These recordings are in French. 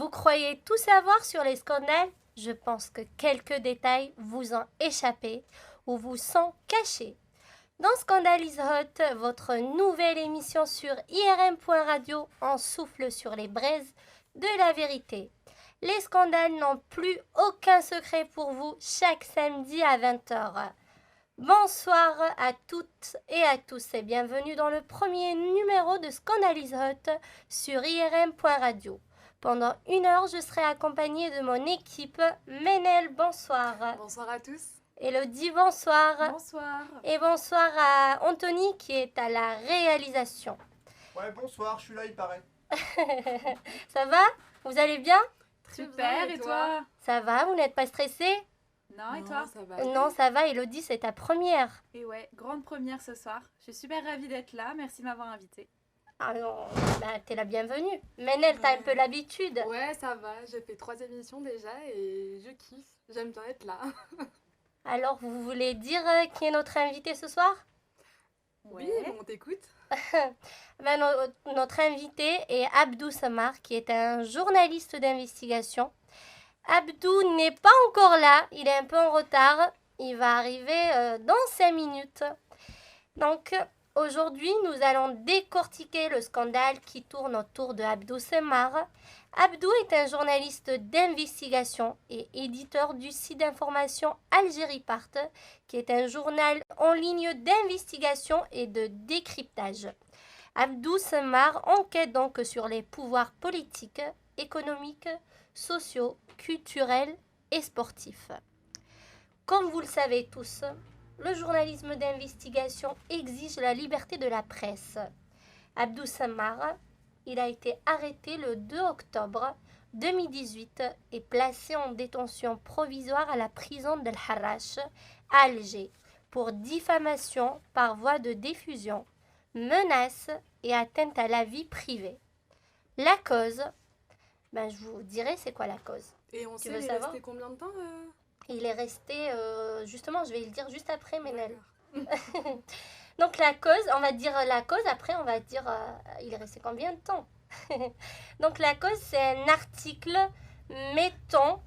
Vous croyez tout savoir sur les scandales? Je pense que quelques détails vous ont échappé ou vous sont cachés. Dans Scandale is Hot, votre nouvelle émission sur IRM.radio en souffle sur les braises de la vérité. Les scandales n'ont plus aucun secret pour vous chaque samedi à 20h. Bonsoir à toutes et à tous et bienvenue dans le premier numéro de Scandale is Hot sur IRM.radio. Pendant 1 heure, je serai accompagnée de mon équipe. Menel, bonsoir. Bonsoir à tous. Elodie, bonsoir. Bonsoir. Et bonsoir à Anthony qui est à la réalisation. Ouais, bonsoir, je suis là, il paraît. Ça va? Vous allez bien? Super, et toi? Ça va? Vous n'êtes pas stressé? Non, et toi? Ça va. Non, ça va. Elodie, c'est ta première. Et ouais, grande première ce soir. Je suis super ravie d'être là. Merci de m'avoir invitée. Ah non, t'es la bienvenue. Menel, t'as un peu l'habitude. Ouais, ça va. J'ai fait 3 émissions déjà et je kiffe. J'aime bien être là. Alors, vous voulez dire qui est notre invité ce soir? Oui, on t'écoute. Notre invité est Abdou Samar, qui est un journaliste d'investigation. Abdou n'est pas encore là, il est un peu en retard. Il va arriver dans 5 minutes. Donc, aujourd'hui, nous allons décortiquer le scandale qui tourne autour de Abdou Samar. Abdou est un journaliste d'investigation et éditeur du site d'information Algérie-Part, qui est un journal en ligne d'investigation et de décryptage. Abdou Samar enquête donc sur les pouvoirs politiques, économiques, sociaux, culturels et sportifs. Comme vous le savez tous, le journalisme d'investigation exige la liberté de la presse. Abdou Samar, il a été arrêté le 2 octobre 2018 et placé en détention provisoire à la prison d'El Harrach à Alger pour diffamation par voie de diffusion, menace et atteinte à la vie privée. La cause, je vous dirai c'est quoi la cause. Et on Tu sait, veux il est savoir? resté combien de temps Il est resté, justement, je vais le dire juste après, Menel. D'accord. Donc la cause, on va dire la cause, après on va dire il est resté combien de temps. Donc la cause, c'est un article mettant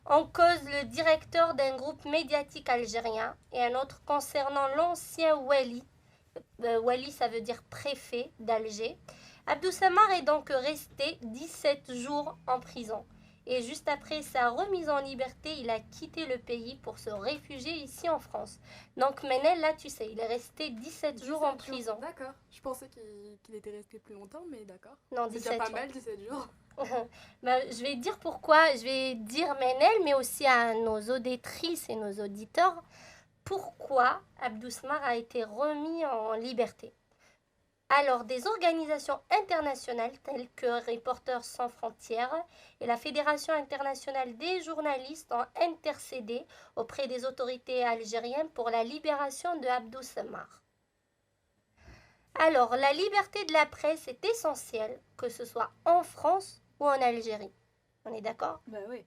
en cause le directeur d'un groupe médiatique algérien et un autre concernant l'ancien Wali. Wali, ça veut dire préfet d'Alger. Abdou Samar est donc resté 17 jours en prison. Et juste après sa remise en liberté, il a quitté le pays pour se réfugier ici en France. Donc Menel, là, tu sais, il est resté 17 jours en prison. D'accord. Je pensais qu'il était resté plus longtemps, mais d'accord. Non, C'est 17 déjà pas jours. mal, 17 jours. Je vais dire pourquoi, je vais dire Menel, mais aussi à nos auditrices et nos auditeurs, pourquoi Abdou Samar a été remis en liberté. Alors, des organisations internationales telles que Reporters sans frontières et la Fédération internationale des journalistes ont intercédé auprès des autorités algériennes pour la libération de Abdou Samar. Alors, la liberté de la presse est essentielle, que ce soit en France ou en Algérie. On est d'accord? Bah oui.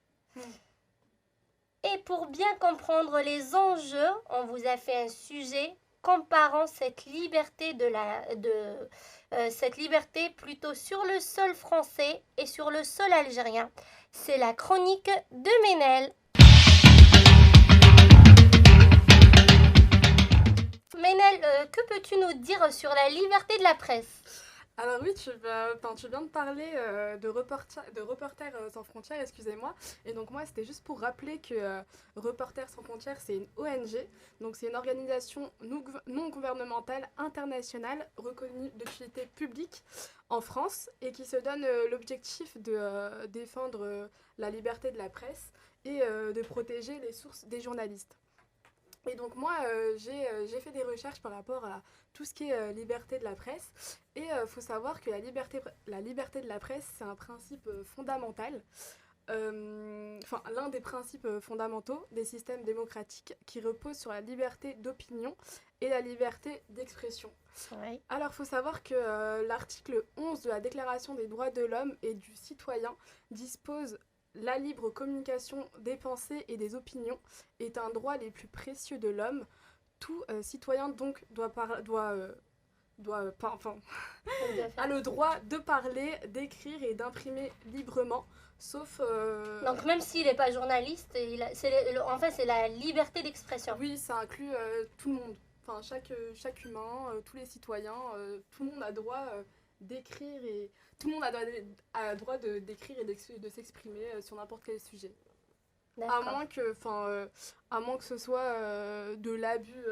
Et pour bien comprendre les enjeux, on vous a fait un sujet comparant cette liberté cette liberté plutôt sur le sol français et sur le sol algérien. C'est la chronique de Menel. Menel, que peux-tu nous dire sur la liberté de la presse? Alors oui, tu viens de parler de Reporters sans frontières, excusez-moi. Et donc moi, c'était juste pour rappeler que Reporters sans frontières, c'est une ONG. Donc c'est une organisation non gouvernementale internationale reconnue d'utilité publique en France et qui se donne l'objectif de défendre la liberté de la presse et de protéger les sources des journalistes. Et donc moi, j'ai fait des recherches par rapport à tout ce qui est liberté de la presse. Et il faut savoir que la liberté de la presse, c'est un principe fondamental, l'un des principes fondamentaux des systèmes démocratiques qui reposent sur la liberté d'opinion et la liberté d'expression. Oui. Alors, il faut savoir que l'article 11 de la Déclaration des droits de l'homme et du citoyen dispose la libre communication des pensées et des opinions est un droit les plus précieux de l'homme. Tout citoyen donc a le droit de parler, d'écrire et d'imprimer librement Sauf... Donc même s'il n'est pas journaliste, en fait c'est la liberté d'expression. Oui, ça inclut tout le monde. Enfin, chaque humain, tous les citoyens, tout le monde a droit d'écrire et tout le monde a droit de d'écrire et de s'exprimer sur n'importe quel sujet. À D'accord. moins que ce soit de l'abus.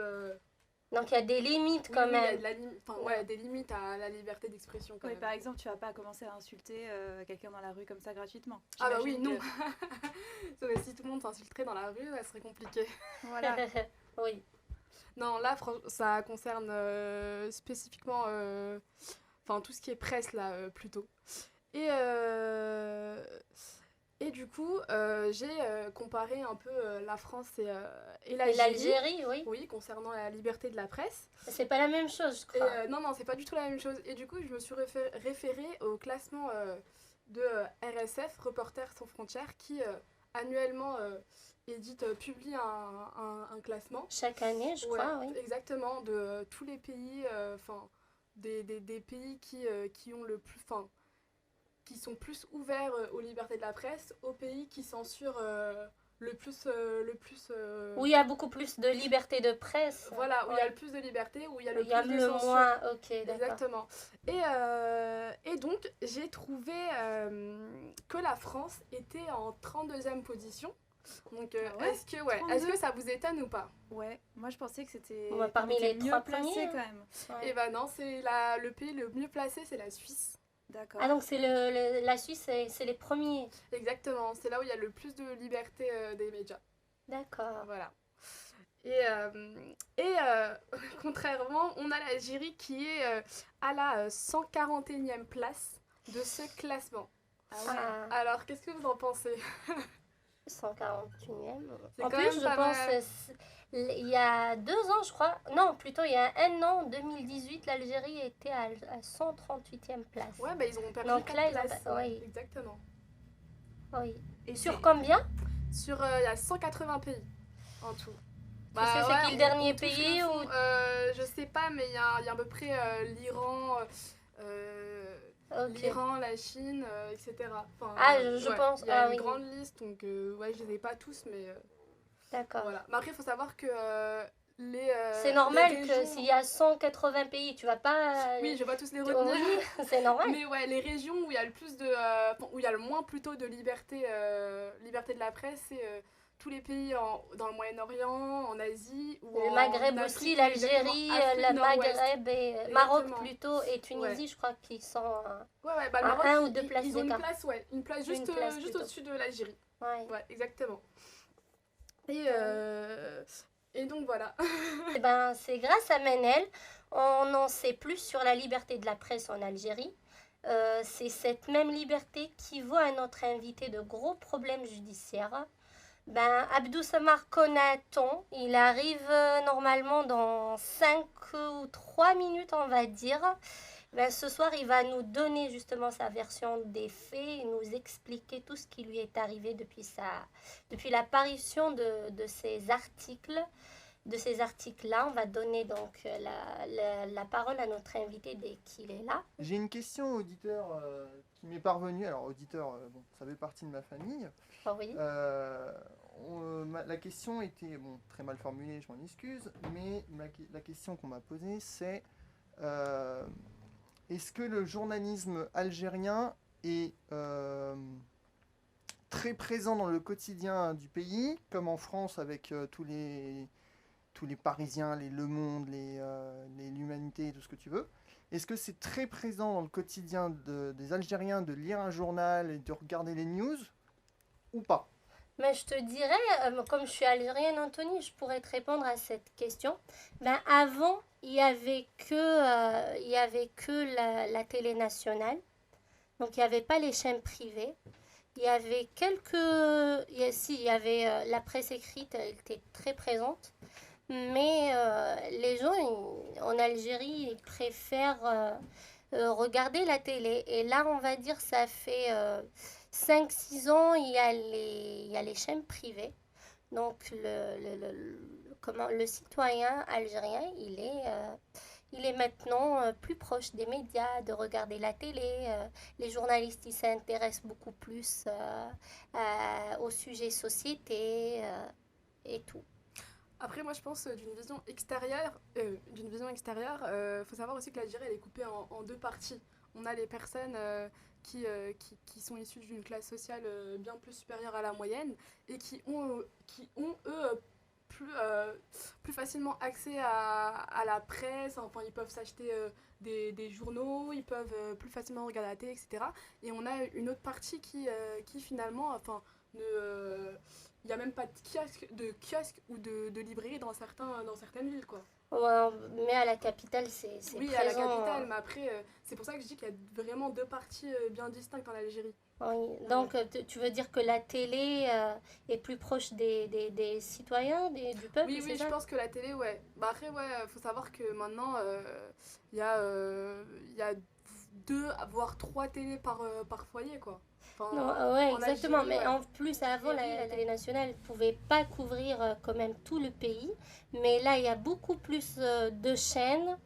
Donc il y a des limites Oui, quand oui, il y a même. de la ouais, des limites à la liberté d'expression quand Oui, même. par exemple, tu vas pas commencer à insulter quelqu'un dans la rue comme ça gratuitement. Ah bah oui, J'imagine non. que- Si tout le monde s'insulterait dans la rue, ça serait compliqué. Voilà. Oui. Non, là, ça concerne spécifiquement tout ce qui est presse, là, plutôt. Et, et du coup, j'ai comparé un peu la France et Et l'Algérie. l'Algérie, oui. Oui, concernant la liberté de la presse. C'est pas la même chose, je Et, crois. non, c'est pas du tout la même chose. Et du coup, je me suis référée au classement de RSF, Reporters sans frontières, qui annuellement publie un classement. Chaque année, je crois, oui. Exactement, de tous les pays, des pays qui ont le plus, qui sont plus ouverts aux libertés de la presse, aux pays qui censurent le plus. Où il y a beaucoup plus de liberté de presse. Voilà, où il y Ouais. a le plus de liberté, où il y a le Il y a plus de le censure. moins, ok, d'accord. Exactement. Et donc, j'ai trouvé que la France était en 32e position. Donc, Ah ouais, est-ce que 32? ça vous étonne ou pas? Ouais, moi je pensais que c'était Ouais, parmi qu'on était les mieux 3 placé premiers, quand même. Ouais. Et ben non, c'est le pays le mieux placé, c'est la Suisse. D'accord. Ah, donc c'est la Suisse, c'est les premiers. Exactement, c'est là où il y a le plus de liberté des médias. D'accord. Voilà. Et contrairement, on a l'Algérie qui est à la 141e place de ce classement. Ah ouais. Ah, Alors, qu'est-ce que vous en pensez? 141e. C'est En quand plus, même je pas pense, mal. il y a 2 ans, je crois. Non, plutôt il y a un an, en 2018, l'Algérie était à 138e place. Ouais, bah ils ont perdu Donc 4 là, ils ont places. oui. Exactement. Oui. Et Sur c'est- combien? Il y a 180 pays en tout. Tu sais, c'est qui le dernier touche pays le fond. ou... Je sais pas, mais il y a à peu près l'Iran, Ok. la Chine, etc. Enfin, Ah, je pense. Il y a Ah une oui. grande liste, donc je les ai pas tous, mais D'accord. voilà. Mais après, il faut savoir que C'est normal les que régions- s'il y a 180 pays, tu vas pas... Oui, je vais pas tous les Oui, retenir. c'est normal. Mais ouais, les régions où il y a le plus de, où il y a le moins plutôt de liberté de la presse, c'est tous les pays dans le Moyen-Orient, en Asie ou Le en Maghreb Afrique, aussi, exactement, l'Algérie, Afrique le nord-ouest. Maghreb et Maroc Exactement. plutôt et Tunisie, je crois qu'ils sont... Ouais, bah, le À Maroc, un ou deux places ils ont une d'écart. place, une place Une place juste plutôt. au-dessus de l'Algérie. Ouais. Ouais, exactement. Et donc voilà. Eh ben, c'est grâce à Manel, on en sait plus sur la liberté de la presse en Algérie. C'est cette même liberté qui vaut à notre invité de gros problèmes judiciaires. Ben, Abdou Samar Konaton, il arrive normalement dans 5 ou 3 minutes, on va dire. Ben, ce soir, il va nous donner justement sa version des faits et nous expliquer tout ce qui lui est arrivé depuis l'apparition de ces articles. De ces articles-là, on va donner donc la parole à notre invité dès qu'il est là. J'ai une question auditeur qui m'est parvenue. Alors auditeur, bon, ça fait partie de ma famille. Oh oui. La question était très mal formulée, je m'en excuse, mais la question qu'on m'a posée c'est est-ce que le journalisme algérien est très présent dans le quotidien du pays, comme en France avec tous les Parisiens, les Le Monde, l'Humanité, tout ce que tu veux. Est-ce que c'est très présent dans le quotidien des Algériens de lire un journal et de regarder les news ou pas? Mais je te dirais, comme je suis algérienne, Anthony, je pourrais te répondre à cette question. Ben, avant, il y avait que la télé nationale. Donc, il n'y avait pas les chaînes privées. Il y avait il y avait la presse écrite, elle était très présente. Mais les gens en Algérie, ils préfèrent regarder la télé. Et là, on va dire, ça fait 5-6 ans, il y a les chaînes privées. Donc, le citoyen algérien, il est maintenant plus proche des médias, de regarder la télé. Les journalistes, ils s'intéressent beaucoup plus au sujet société et tout. Après, moi, je pense d'une vision extérieure, faut savoir aussi que l'Algérie, elle est coupée en deux parties. On a les personnes qui sont issues d'une classe sociale bien plus supérieure à la moyenne et qui ont eux, plus facilement accès à la presse. Enfin, ils peuvent s'acheter des journaux, ils peuvent plus facilement regarder la télé, etc. Et on a une autre partie qui finalement, enfin, il n'y a même pas de kiosque ou de librairie dans certaines villes, quoi. Ouais, mais à la capitale, c'est Oui, présent. à la capitale, mais après, c'est pour ça que je dis qu'il y a vraiment deux parties bien distinctes en Algérie. Oui. Donc, tu veux dire que la télé est plus proche des citoyens, du peuple, Oui, c'est oui, ça? je pense que la télé, ouais. Bah après, ouais, faut savoir que maintenant, il y a 2 voire 3 télés par foyer, quoi. Enfin, Non, ouais, en exactement. Algérie, Mais ouais. en plus, avant, la télé nationale ne pouvait pas couvrir quand même tout le pays. Mais là, il y a beaucoup plus de chaînes.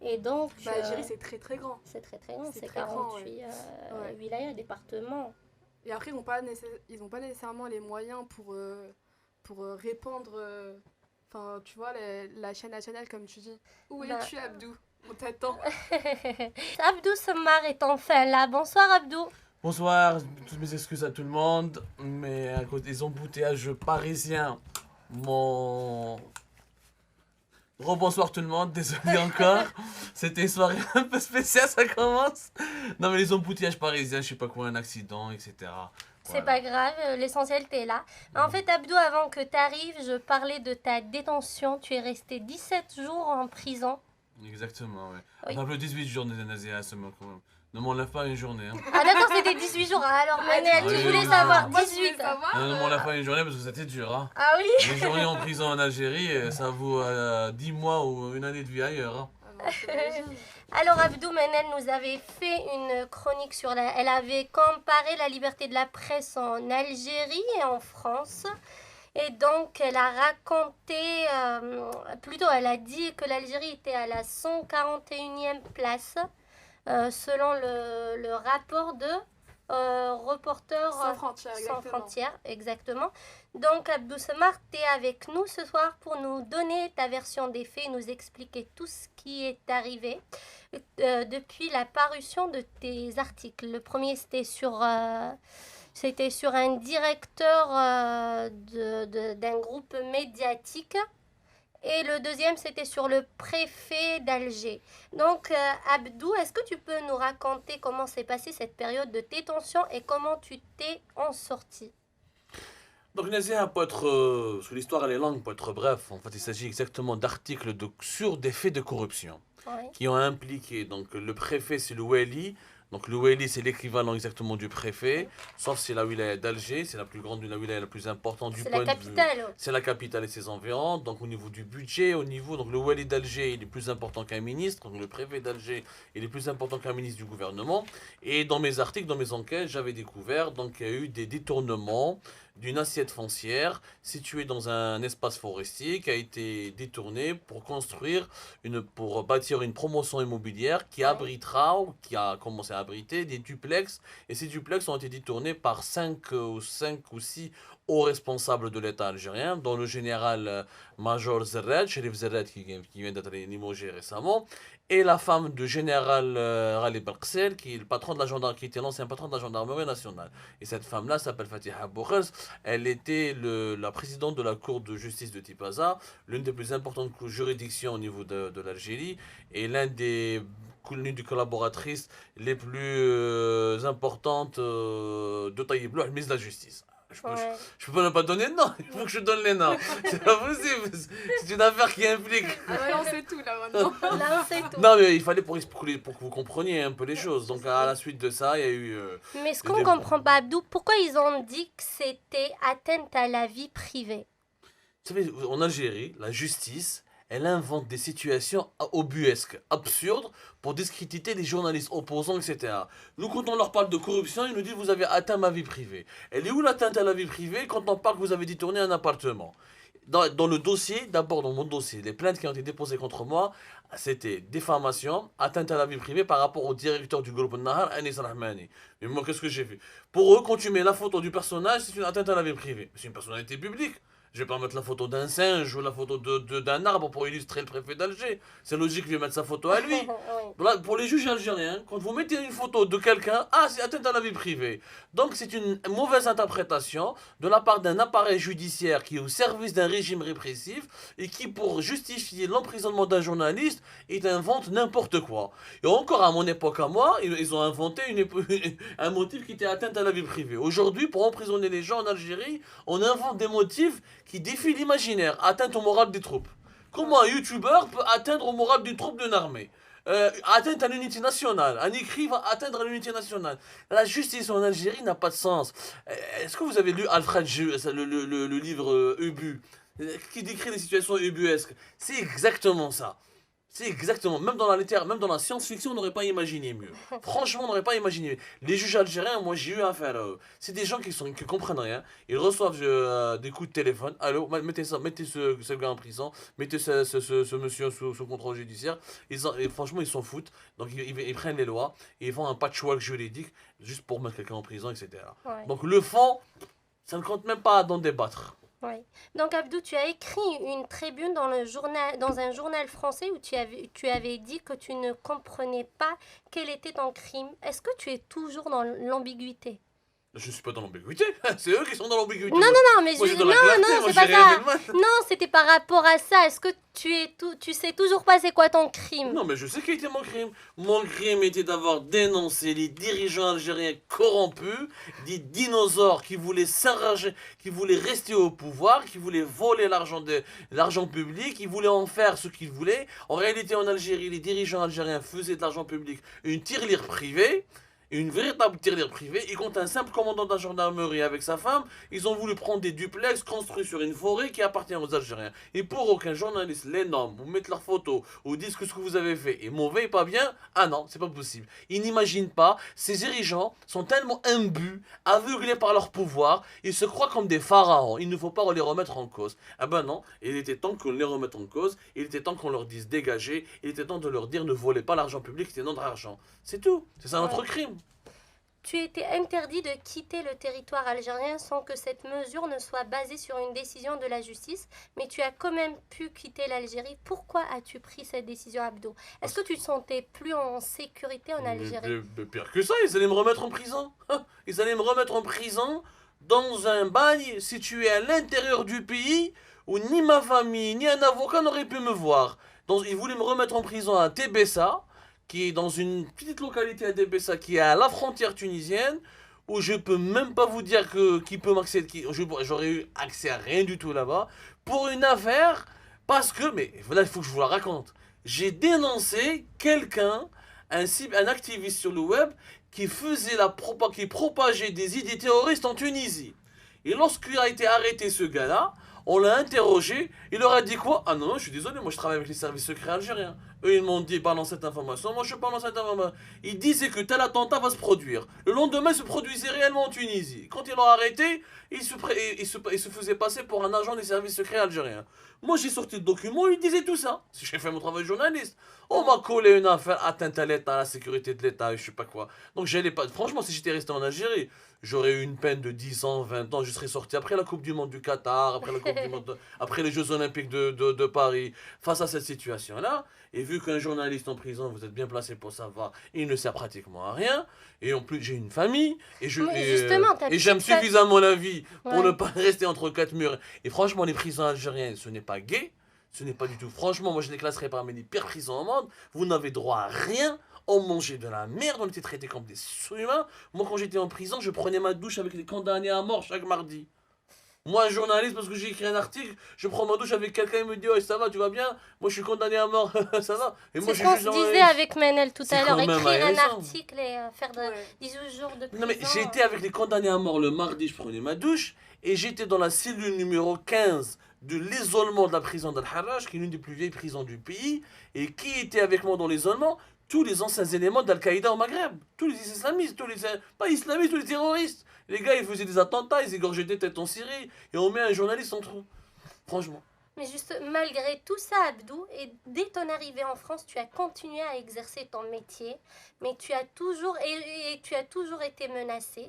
Et donc, Bah, l'Algérie, c'est très très grand. c'est très très grand. c'est C'est très grand, 48 Ouais. wilayas, départements. Et après, ils ont pas nécessairement les moyens pour répandre. Enfin, tu vois, la chaîne nationale, comme tu dis. Où Bah. es-tu, Abdou? On t'attend. Abdou Samar est enfin là. Bonsoir, Abdou. Bonsoir, toutes mes excuses à tout le monde, mais à cause des embouteillages parisiens, mon... Rebonsoir tout le monde, désolé encore, c'était une soirée un peu spéciale, ça commence. Non mais les embouteillages parisiens, je sais pas quoi, un accident, etc. C'est pas grave, l'essentiel, t'es là. En fait, Abdou, avant que t'arrives, je parlais de ta détention. Tu es resté 17 jours en prison. Exactement, ouais. Oui. Un peu 18 jours de Nazia, ça me quand même. Ne m'enlève pas une journée, hein. Ah d'accord, c'était 18 jours. Alors, Manel, oui, tu oui, voulais oui, savoir oui. Moi, je 18. voulais savoir. Ne m'enlève pas une journée parce que c'était dur, hein. Ah oui. Une journée en prison en Algérie, ça vaut 10 mois ou une année de vie ailleurs, hein. Ah non, t'imagines. Alors, Abdou, Manel nous avait fait une chronique sur Elle avait comparé la liberté de la presse en Algérie et en France. Et donc, elle a raconté, plutôt, elle a dit que l'Algérie était à la 141e place, selon le rapport de Reporters Sans frontières, sans exactement. frontières, exactement. Donc, Abdou Samar, tu es avec nous ce soir pour nous donner ta version des faits, nous expliquer tout ce qui est arrivé depuis la parution de tes articles. Le premier, c'était sur un directeur d'un groupe médiatique. Et le deuxième, c'était sur le préfet d'Alger. Donc, Abdou, est-ce que tu peux nous raconter comment s'est passée cette période de détention et comment tu t'es en sorti? Donc Nazia, parce que l'histoire elle est longue, pour être bref, en fait il s'agit exactement d'articles sur des faits de corruption Oui. qui ont impliqué, donc le préfet c'est le Wali, donc le Wali c'est l'équivalent exactement du préfet, sauf c'est la wilaya d'Alger, c'est la plus grande, la wilaya la plus importante du C'est point la de vue. capitale. C'est la capitale et ses environs, donc au niveau du budget, donc le Wali d'Alger il est plus important qu'un ministre, donc le préfet d'Alger il est plus important qu'un ministre du gouvernement, et dans mes articles, dans mes enquêtes, j'avais découvert donc il y a eu des détournements d'une assiette foncière située dans un espace forestier qui a été détournée pour bâtir une promotion immobilière qui abritera ou qui a commencé à abriter des duplex, et ces duplex ont été détournés par 5 ou 6 hauts responsables de l'État algérien, dont le général major Zerred, Sherif Zerred qui vient d'être limogé récemment, et la femme du général Ghali Belqsel, qui est le patron de la gendarmerie, qui était l'ancien patron de la gendarmerie nationale. Et cette femme-là s'appelle Fatiha Boukhers. Elle était la présidente de la cour de justice de Tipaza, l'une des plus importantes juridictions au niveau de l'Algérie, et l'une des collaboratrices les plus importantes de Taïb Louh, ministre de la Justice. Je peux pas donner de nom, il faut que je donne les noms. C'est pas possible, c'est une affaire qui implique. Ah bah là, on sait tout, là, maintenant. Là, on sait tout. Non, mais il fallait pour que vous compreniez un peu les choses. Donc, à la suite de ça, il y a eu. Mais ce qu'on comprend pas, Abdou, pourquoi ils ont dit que c'était atteinte à la vie privée? Vous savez, en Algérie, la justice, elle invente des situations ubuesques, absurdes, pour discréditer les journalistes opposants, etc. Nous, quand on leur parle de corruption, ils nous disent vous avez atteint ma vie privée. Elle est où l'atteinte à la vie privée quand on parle que vous avez détourné un appartement? dans le dossier, d'abord dans mon dossier, les plaintes qui ont été déposées contre moi, c'était diffamation, atteinte à la vie privée par rapport au directeur du groupe Nahar, Anis Rahmani. Mais moi, qu'est-ce que j'ai fait? Pour eux, quand tu mets la photo du personnage, c'est une atteinte à la vie privée. C'est une personnalité publique. Je vais pas mettre la photo d'un singe ou la photo d'un arbre pour illustrer le préfet d'Alger. C'est logique que je vais mettre sa photo à lui. Oui. Voilà, pour les juges algériens, quand vous mettez une photo de quelqu'un, c'est atteinte à la vie privée. Donc c'est une mauvaise interprétation de la part d'un appareil judiciaire qui est au service d'un régime répressif et qui, pour justifier l'emprisonnement d'un journaliste, il invente n'importe quoi. Et encore à mon époque à moi, ils ont inventé un motif qui était atteinte à la vie privée. Aujourd'hui, pour emprisonner les gens en Algérie, on invente des motifs qui défient l'imaginaire, atteinte au moral des troupes. Comment un youtubeur peut atteindre au moral d'une troupe d'une armée? Atteinte à l'unité nationale. Un écrit va atteindre à l'unité nationale. La justice en Algérie n'a pas de sens. Est-ce que vous avez lu Alfred Jeux, le livre Ubu, qui décrit les situations ubuesques? C'est exactement ça. C'est exactement, même dans la science-fiction, on n'aurait pas imaginé mieux. Franchement, on n'aurait pas imaginé mieux. Les juges algériens, moi j'ai eu affaire à eux. C'est des gens qui comprennent rien. Ils reçoivent des coups de téléphone. Allô, mettez ce gars en prison, mettez ce monsieur sous contrôle judiciaire. Et franchement, ils s'en foutent. Donc ils prennent les lois et ils font un patchwork juridique juste pour mettre quelqu'un en prison, etc. Ouais. Donc le fond, ça ne compte même pas d'en débattre. Oui. Donc Abdou, tu as écrit une tribune dans un journal français où tu avais dit que tu ne comprenais pas quel était ton crime. Est-ce que tu es toujours dans l'ambiguïté? Je suis pas dans l'ambiguïté, c'est eux qui sont dans l'ambiguïté. Non, mais Moi, je... j'ai de Non, la clarté, non, moi, c'est pas j'ai rien ça. fait de mal. Non, c'était par rapport à ça. Est-ce que tu sais toujours pas c'est quoi ton crime? Non, mais je sais quel était mon crime. Mon crime était d'avoir dénoncé les dirigeants algériens corrompus, des dinosaures qui voulaient s'arracher, qui voulaient rester au pouvoir, qui voulaient voler l'argent public, qui voulaient en faire ce qu'ils voulaient. En réalité, en Algérie, les dirigeants algériens faisaient de l'argent public une tirelire privée. Une véritable tirelire privée, et quand un simple commandant de la gendarmerie avec sa femme, ils ont voulu prendre des duplex construits sur une forêt qui appartient aux Algériens. Et pour aucun journaliste les nomme, ou mettre leurs photos, ou disent que ce que vous avez fait est mauvais et pas bien, ah non, c'est pas possible. Ils n'imaginent pas, ces dirigeants sont tellement imbus, aveuglés par leur pouvoir, ils se croient comme des pharaons, il ne faut pas les remettre en cause. Ah ben non, il était temps qu'on les remette en cause, il était temps qu'on leur dise dégagez, il était temps de leur dire ne volez pas l'argent public, c'est notre argent. C'est tout, c'est ça notre crime. Tu étais interdit de quitter le territoire algérien sans que cette mesure ne soit basée sur une décision de la justice, mais tu as quand même pu quitter l'Algérie. Pourquoi as-tu pris cette décision, Abdou? Est-ce que tu te sentais plus en sécurité en Algérie? Mais pire que ça, ils allaient me remettre en prison. Ils allaient me remettre en prison dans un bagne situé à l'intérieur du pays où ni ma famille ni un avocat n'aurait pu me voir. Donc, ils voulaient me remettre en prison à Tébessa, qui est dans une petite localité à Débessa, qui est à la frontière tunisienne, où je peux même pas vous dire qui peut m'accéder, j'aurais eu accès à rien du tout là-bas, pour une affaire, parce que, mais là il faut que je vous la raconte, j'ai dénoncé quelqu'un, un activiste sur le web, qui qui propageait des idées terroristes en Tunisie. Et lorsqu'il a été arrêté ce gars-là, on l'a interrogé, il leur a dit quoi? Ah non, je suis désolé, moi je travaille avec les services secrets algériens. Eux ils m'ont dit balance cette information, moi je balance cette information. Ils disaient que tel attentat va se produire. Le lendemain il se produisait réellement en Tunisie. Quand ils l'ont arrêté, il se faisait passer pour un agent des services secrets algériens. Moi j'ai sorti le document, il disait tout ça. J'ai fait mon travail de journaliste. On m'a collé une affaire atteinte à l'État, à la sécurité de l'État, je sais pas quoi. Donc j'allais pas. Franchement, si j'étais resté en Algérie, j'aurais eu une peine de 10 ans, 20 ans, je serais sorti après la Coupe du Monde du Qatar, après la Coupe du Monde, après les Jeux Olympiques de Paris. Face à cette situation-là, et vu qu'un journaliste en prison, vous êtes bien placé pour savoir, il ne sert pratiquement à rien, et en plus j'ai une famille, et j'aime suffisamment la vie pour ne pas rester entre quatre murs. Et franchement, les prisons algériennes, ce n'est pas gay, ce n'est pas du tout. Franchement, moi je les classerais parmi les pires prisons au monde. Vous n'avez droit à rien. On mangeait de la merde, on était traités comme des humains. Moi, quand j'étais en prison, je prenais ma douche avec les condamnés à mort chaque mardi. Moi, un journaliste, parce que j'ai écrit un article, je prends ma douche avec quelqu'un, il me dit « Oh, ça va, tu vas bien ?» Moi, je suis condamné à mort, ça va. Et moi, c'est ce qu'on se disait avec Menel tout à l'heure, écrire un article et faire 18 jours de prison. Non, mais j'étais avec les condamnés à mort le mardi, je prenais ma douche, et j'étais dans la cellule numéro 15 de l'isolement de la prison d'Al-Harrach, qui est l'une des plus vieilles prisons du pays, et qui était avec moi dans l'isolement? Tous les anciens éléments d'Al-Qaïda au Maghreb, tous les islamistes, pas islamistes, tous les terroristes. Les gars, ils faisaient des attentats, ils égorgeaient des têtes en Syrie, et on met un journaliste entre eux. Franchement. Mais juste malgré tout ça, Abdou, et dès ton arrivée en France, tu as continué à exercer ton métier, mais tu as toujours été menacé.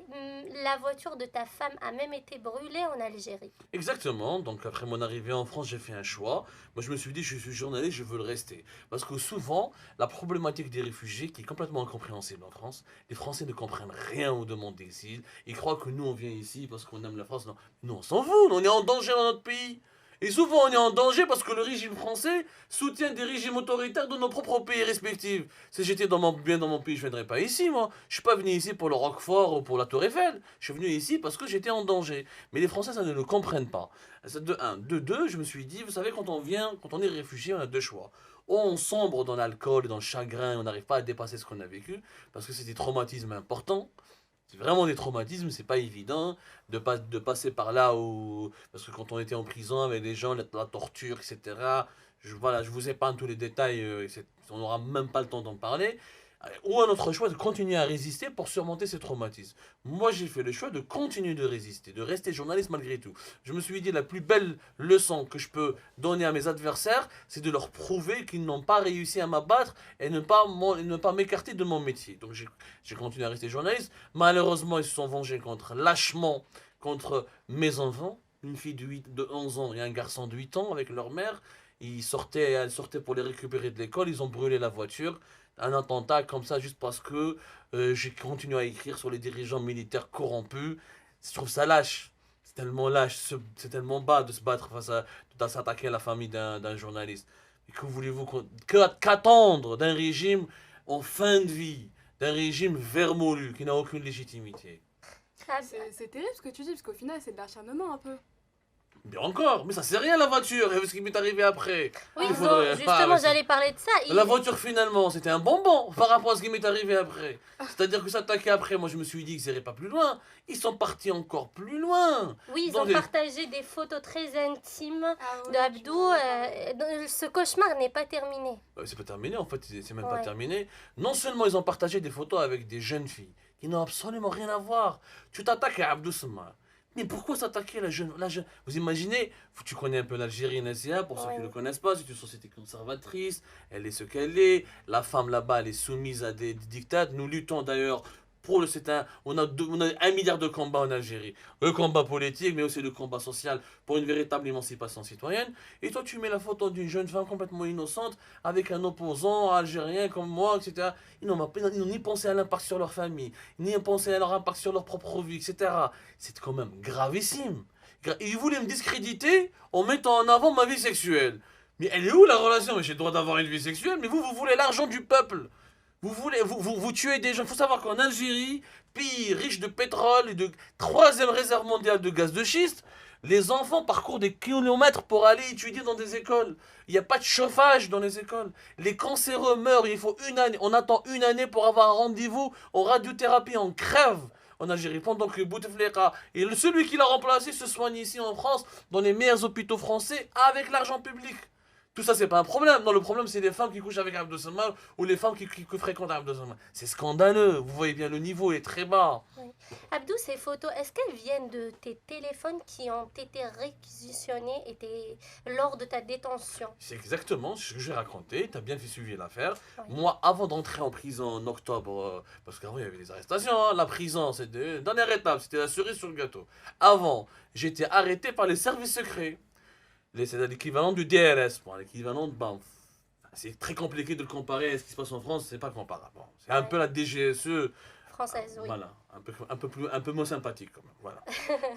La voiture de ta femme a même été brûlée en Algérie. Exactement. Donc après mon arrivée en France, j'ai fait un choix. Moi, je me suis dit, je suis journaliste, je veux le rester. Parce que souvent, la problématique des réfugiés, qui est complètement incompréhensible en France, les Français ne comprennent rien aux demandes d'exil. Ils croient que nous, on vient ici parce qu'on aime la France. Non, nous, on s'en fout. On est en danger dans notre pays. Et souvent, on est en danger parce que le régime français soutient des régimes autoritaires de nos propres pays respectifs. Si j'étais bien dans mon pays, je ne viendrais pas ici, moi. Je suis pas venu ici pour le Roquefort ou pour la Tour Eiffel. Je suis venu ici parce que j'étais en danger. Mais les Français, ça ne le comprennent pas. C'est de un. De deux, je me suis dit, vous savez, quand on est réfugié, on a deux choix. Ou on sombre dans l'alcool, dans le chagrin, on n'arrive pas à dépasser ce qu'on a vécu, parce que c'est des traumatismes importants. C'est vraiment des traumatismes, c'est pas évident de passer par là où... Parce que quand on était en prison avec les gens, la torture, etc. Voilà, je vous épargne tous les détails, on n'aura même pas le temps d'en parler. Ou un autre choix, de continuer à résister pour surmonter ces traumatismes. Moi, j'ai fait le choix de continuer de résister, de rester journaliste malgré tout. Je me suis dit, la plus belle leçon que je peux donner à mes adversaires, c'est de leur prouver qu'ils n'ont pas réussi à m'abattre et ne pas m'écarter de mon métier. Donc, j'ai continué à rester journaliste. Malheureusement, ils se sont vengés lâchement contre mes enfants. Une fille de 11 ans et un garçon de 8 ans avec leur mère. Elle sortait pour les récupérer de l'école. Ils ont brûlé la voiture. Un attentat comme ça juste parce que j'ai continué à écrire sur les dirigeants militaires corrompus. Je trouve ça lâche. C'est tellement lâche, c'est tellement bas de se battre de s'attaquer à la famille d'un journaliste. Et que voulez-vous qu'attendre d'un régime en fin de vie, d'un régime vermoulu qui n'a aucune légitimité? C'est terrible ce que tu dis, parce qu'au final, c'est de l'acharnement un peu. Bien encore, mais ça c'est rien la voiture, et ce qui m'est arrivé après. Oui, Il faudrait- justement, mais j'allais parler de ça. La voiture finalement, c'était un bonbon par rapport à ce qui m'est arrivé après. C'est-à-dire que s'attaquer après, moi je me suis dit qu'ils n'iraient pas plus loin. Ils sont partis encore plus loin. Oui, ils Dans ont des- partagé des photos très intimes Ah ouais, d'Abdou. Ce cauchemar n'est pas terminé. C'est pas terminé en fait, c'est même pas Ouais. terminé. Non seulement ils ont partagé des photos avec des jeunes filles qui n'ont absolument rien à voir. Tu t'attaques à Abdou Samar. Mais pourquoi s'attaquer à la jeune... Vous imaginez, tu connais un peu l'Algérie, Nazia, pour ceux qui Ouais. ne le connaissent pas, c'est une société conservatrice, elle est ce qu'elle est, la femme là-bas, elle est soumise à des dictats. Nous luttons d'ailleurs pour on a 1 milliard de combats en Algérie. Le combat politique, mais aussi le combat social pour une véritable émancipation citoyenne. Et toi, tu mets la photo d'une jeune femme complètement innocente avec un opposant algérien comme moi, etc. Ils n'ont ni pensé à l'impact sur leur famille, ni pensé à leur impact sur leur propre vie, etc. C'est quand même gravissime. Et ils voulaient me discréditer en mettant en avant ma vie sexuelle. Mais elle est où la relation? Mais j'ai le droit d'avoir une vie sexuelle, mais vous voulez l'argent du peuple. Vous tuez des gens. Il faut savoir qu'en Algérie, pays riche de pétrole et de troisième réserve mondiale de gaz de schiste, les enfants parcourent des kilomètres pour aller étudier dans des écoles. Il n'y a pas de chauffage dans les écoles. Les cancéreux meurent, il faut 1 année. On attend 1 année pour avoir un rendez-vous en radiothérapie, on crève en Algérie. Pendant que Bouteflika et celui qui l'a remplacé se soigne ici en France, dans les meilleurs hôpitaux français, avec l'argent public. Tout ça, c'est pas un problème. Non, le problème, c'est les femmes qui couchent avec Abdou Samar ou les femmes qui fréquentent Abdou Samar. C'est scandaleux. Vous voyez bien, le niveau est très bas. Abdou, ces photos, est-ce qu'elles viennent de tes téléphones qui ont été réquisitionnés lors de ta détention? C'est exactement ce que j'ai raconté. Tu as bien fait suivre l'affaire. Oui. Moi, avant d'entrer en prison en octobre, parce qu'avant, il y avait des arrestations. Hein, la prison, c'était la dernière étape. C'était la cerise sur le gâteau. Avant, j'étais arrêté par les services secrets. C'est l'équivalent du DRS, l'équivalent de BANF. C'est très compliqué de le comparer à ce qui se passe en France, c'est pas comparable. Bon, c'est un Ouais. peu la DGSE, Française, oui. voilà, un peu moins sympathique quand même. Voilà.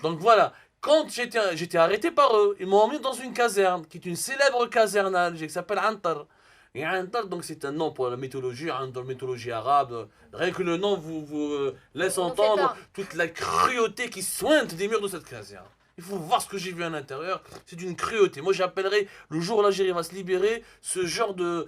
Donc voilà, quand j'étais arrêté par eux, ils m'ont emmené dans une caserne, qui est une célèbre caserne à Alger, qui s'appelle Antar. Et Antar, donc c'est un nom pour la mythologie, dans la mythologie arabe. Rien que le nom vous laisse Ça nous fait entendre peur. toute la cruauté qui sointe des murs de cette caserne. Il faut voir ce que j'ai vu à l'intérieur, c'est d'une cruauté. Moi j'appellerais, le jour où l'Algérie va se libérer, ce genre de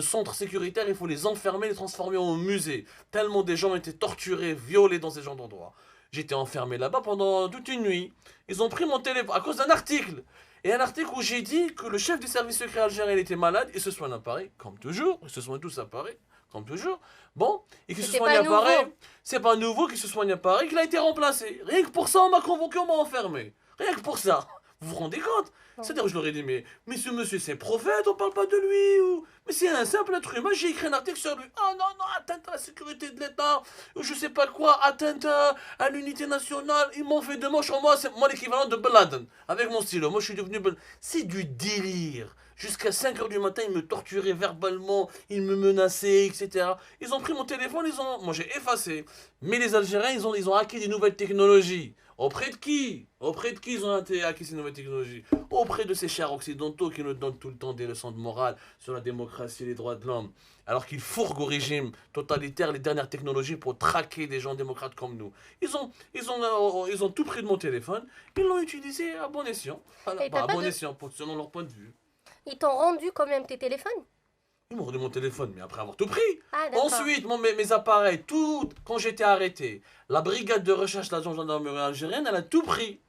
centres sécuritaires, il faut les enfermer, les transformer en musée. Tellement des gens ont été torturés, violés dans ces genres d'endroits. J'étais enfermé là-bas pendant toute une nuit. Ils ont pris mon téléphone à cause d'un article. Et un article où j'ai dit que le chef des services secrets algériens était malade, il se soigne à Paris, comme toujours. Ils se soignent tous à Paris, comme toujours. Bon, et qu'il se C'était soigne pas à Paris. nouveau. C'est pas nouveau qu'il se soigne à Paris, qu'il a été remplacé. Rien que pour ça, on m'a convoqué, on m'a enfermé. Rien que pour ça. Vous vous rendez compte? Non. C'est-à-dire, je leur ai dit, mais ce monsieur, c'est prophète, on parle pas de lui, ou... Mais c'est un simple être humain, j'ai écrit un article sur lui. Oh non, non, atteinte à la sécurité de l'État, je sais pas quoi, atteinte à l'unité nationale, ils m'ont fait deux mots sur moi, c'est moi l'équivalent de Ben Laden, avec mon stylo, moi je suis devenu C'est du délire. Jusqu'à 5h du matin, ils me torturaient verbalement, ils me menaçaient, etc. Ils ont pris mon téléphone, moi j'ai effacé. Mais les Algériens, ils ont acquis des nouvelles technologies. Auprès de qui? Auprès de qui ils ont acquis ces nouvelles technologies? Auprès de ces chers occidentaux qui nous donnent tout le temps des leçons de morale sur la démocratie et les droits de l'homme. Alors qu'ils fourguent au régime totalitaire les dernières technologies pour traquer des gens démocrates comme nous. Ils ont tout pris de mon téléphone, ils l'ont utilisé à bon escient. Voilà, Et t'as à pas bon de- escient, selon leur point de vue. Ils t'ont rendu quand même tes téléphones? Ils m'ont rendu mon téléphone, mais après avoir tout pris. Ah, d'accord. Ensuite, mes appareils, tout, quand j'étais arrêté, la brigade de recherche de la gendarmerie algérienne, elle a tout pris.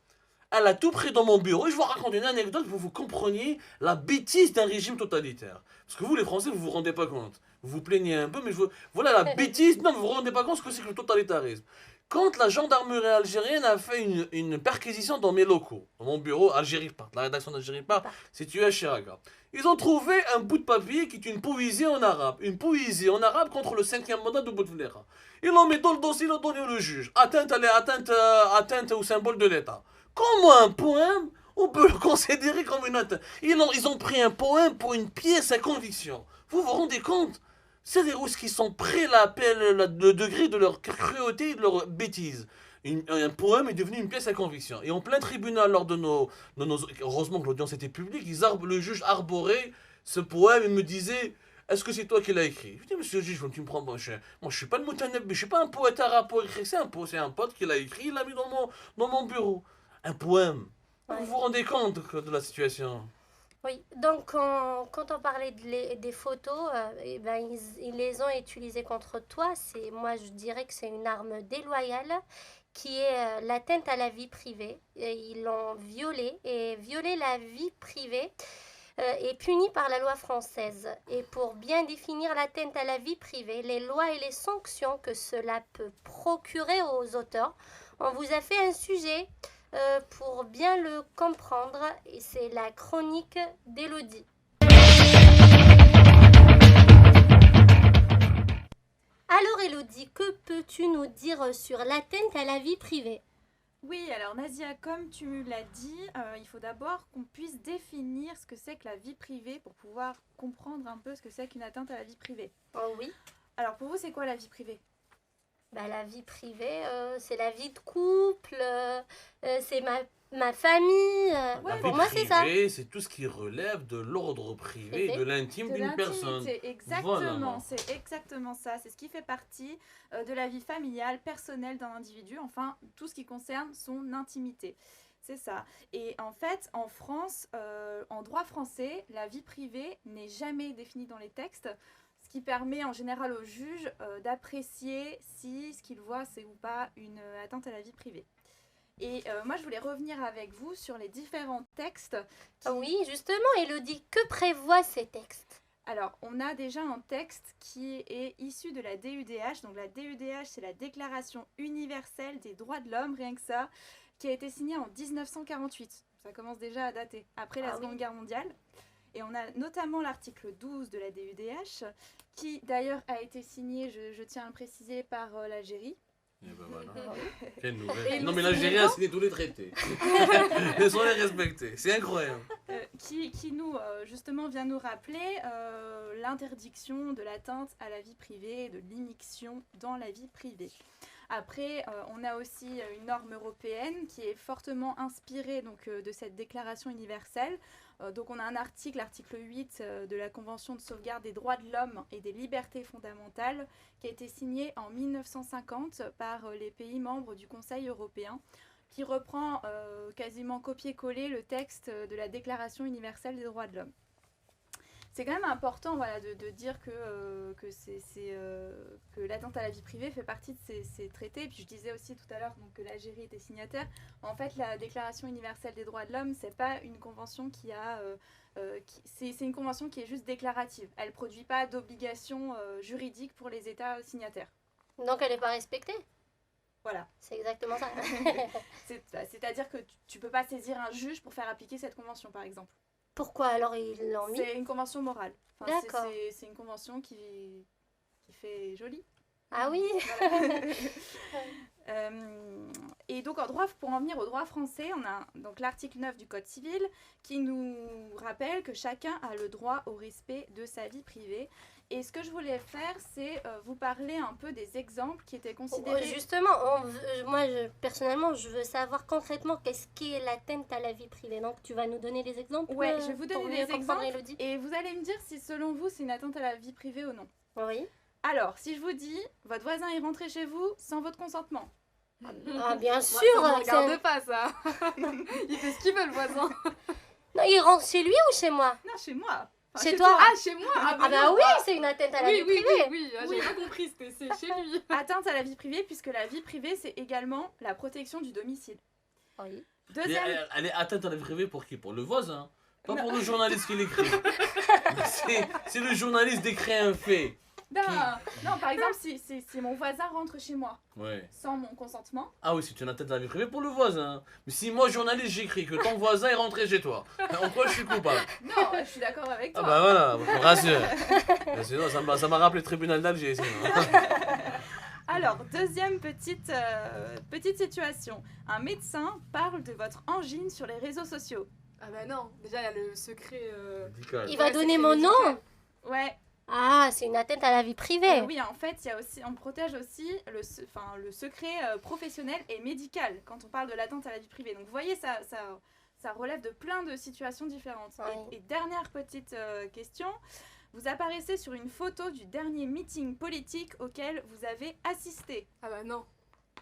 Elle a tout pris dans mon bureau. Et je vous raconte une anecdote pour que vous compreniez la bêtise d'un régime totalitaire. Parce que vous, les Français, vous vous rendez pas compte. Vous vous plaignez un peu, mais voilà la bêtise. Non, vous vous rendez pas compte ce que c'est que le totalitarisme. Quand la gendarmerie algérienne a fait une perquisition dans mes locaux, dans mon bureau, Algérie Part, la rédaction d'Algérie Part, située à Chiraga, ils ont trouvé un bout de papier qui est une poésie en arabe. Une poésie en arabe contre le 5e mandat de Bouteflika. Ils l'ont mis dans le dossier, ils l'ont donné au juge. Atteinte au symbole de l'État. Comment un poème, on peut le considérer comme une atteinte? Ils ont pris un poème pour une pièce à conviction. Vous vous rendez compte? C'est des Russes qui sont prêts le degré de leur cruauté et de leur bêtise. Un poème est devenu une pièce à conviction. Et en plein tribunal, lors de nos heureusement que l'audience était publique, le juge arborait ce poème et me disait: est-ce que c'est toi qui l'as écrit? Je dis: monsieur le juge, tu me prends. Moi, je suis pas le Moutaneb, je suis pas un poète arabe pour écrire. C'est un pote qui l'a écrit, il l'a mis dans mon bureau. Un poème. Ouais. Vous vous rendez compte de la situation? Oui, donc quand on parlait des photos, eh ben, ils les ont utilisées contre toi. Moi, je dirais que c'est une arme déloyale qui est l'atteinte à la vie privée. Et ils l'ont violée et violer la vie privée est puni par la loi française. Et pour bien définir l'atteinte à la vie privée, les lois et les sanctions que cela peut procurer aux auteurs, on vous a fait un sujet pour bien le comprendre, et c'est la chronique d'Élodie. Alors Élodie, que peux-tu nous dire sur l'atteinte à la vie privée? Oui, alors Nazia, comme tu l'as dit, il faut d'abord qu'on puisse définir ce que c'est que la vie privée pour pouvoir comprendre un peu ce que c'est qu'une atteinte à la vie privée. Oh oui. Alors pour vous, c'est quoi la vie privée? La vie privée, c'est la vie de couple, c'est ma famille. La Pour vie moi, c'est ça. privée, c'est tout ce qui relève de l'ordre privé et de l'intime De d'une personne. l'intimité, exactement, Voilà. c'est exactement ça. C'est ce qui fait partie de la vie familiale, personnelle d'un individu, enfin tout ce qui concerne son intimité. C'est ça. Et en fait, en France, en droit français, la vie privée n'est jamais définie dans les textes, ce qui permet en général au juge d'apprécier si ce qu'il voit c'est ou pas une atteinte à la vie privée. Et moi, je voulais revenir avec vous sur les différents textes. Oui, justement, Élodie, que prévoient ces textes? Alors, on a déjà un texte qui est issu de la DUDH. Donc, la DUDH, c'est la Déclaration universelle des droits de l'homme, rien que ça, qui a été signée en 1948. Ça commence déjà à dater, après la Seconde Guerre mondiale. Et on a notamment l'article 12 de la DUDH, qui d'ailleurs a été signé, je tiens à le préciser, par l'Algérie. Et ben voilà. Quelle nouvelle. Et Non, le mais l'Algérie a signé tous les traités. Ils sont les respectés. C'est incroyable. Qui nous, justement, vient nous rappeler l'interdiction de l'atteinte à la vie privée et de l'immixtion dans la vie privée. Après, on a aussi une norme européenne qui est fortement inspirée donc, de cette déclaration universelle. Donc on a un article, l'article 8 de la Convention de sauvegarde des droits de l'homme et des libertés fondamentales, qui a été signé en 1950 par les pays membres du Conseil européen, qui reprend quasiment copier-coller le texte de la Déclaration universelle des droits de l'homme. C'est quand même important voilà, de dire que l'atteinte à la vie privée fait partie de ces traités. Et puis je disais aussi tout à l'heure donc, que l'Algérie était signataire. En fait, la Déclaration universelle des droits de l'homme, c'est pas une convention c'est une convention qui est juste déclarative. Elle ne produit pas d'obligations juridiques pour les États signataires. Donc elle n'est pas respectée? Voilà. C'est exactement ça. C'est-à-dire que tu peux pas saisir un juge pour faire appliquer cette convention, par exemple. Pourquoi alors ils l'ont mis? C'est une convention morale. Enfin, D'accord. c'est une convention qui fait joli. Ah oui. Voilà. Et donc pour en venir au droit français, on a donc l'article 9 du Code civil qui nous rappelle que chacun a le droit au respect de sa vie privée. Et ce que je voulais faire, c'est vous parler un peu des exemples qui étaient considérés... Justement, personnellement, je veux savoir concrètement qu'est-ce qui est l'atteinte à la vie privée. Donc, tu vas nous donner des exemples? Ouais, je vais vous pour donner mieux des comprendre, exemples Élodie. et vous allez me dire si selon vous c'est une atteinte à la vie privée ou non. Oui. Alors, si je vous dis, votre voisin est rentré chez vous sans votre consentement. Ah, bien sûr. Ça me c'est- regarde pas ça. Il fait ce qu'il veut le voisin. Non, il rentre chez lui ou chez moi? Non, chez moi. Chez toi? Ah, chez moi. Ah bah non, oui, ah. c'est une atteinte à la Oui, vie oui, privée. oui, Oui. j'ai pas compris, c'est chez lui. Atteinte à la vie privée, puisque la vie privée, c'est également la protection du domicile. Oui. Mais Deuxième... elle est atteinte à la vie privée pour qui? Pour le voisin. Pas Non. pour le journaliste qui l'écrit. Si le journaliste décrit un fait. Non, par exemple, si mon voisin rentre chez moi Ouais. sans mon consentement, Ah oui, c'est une atteinte à la vie privée pour le voisin. Mais si moi, journaliste, j'écris que ton voisin est rentré chez toi, en quoi je suis coupable? non, je suis d'accord avec Ah toi. bah voilà, vous me rassure. Sinon, ça m'a rappelé le tribunal d'Alger. Sinon. Alors, deuxième petite situation. Un médecin parle de votre angine sur les réseaux sociaux. Ah bah non, déjà il y a le secret. Médical. Il va Ouais, donner c'est mon nom? médical. Ouais, Ah, c'est une atteinte à la vie privée. oui, en fait, il y a aussi, on protège aussi le secret professionnel et médical quand on parle de l'atteinte à la vie privée. Donc, vous voyez, ça relève de plein de situations différentes. Oui. Et dernière petite question. Vous apparaissez sur une photo du dernier meeting politique auquel vous avez assisté. Ah bah non.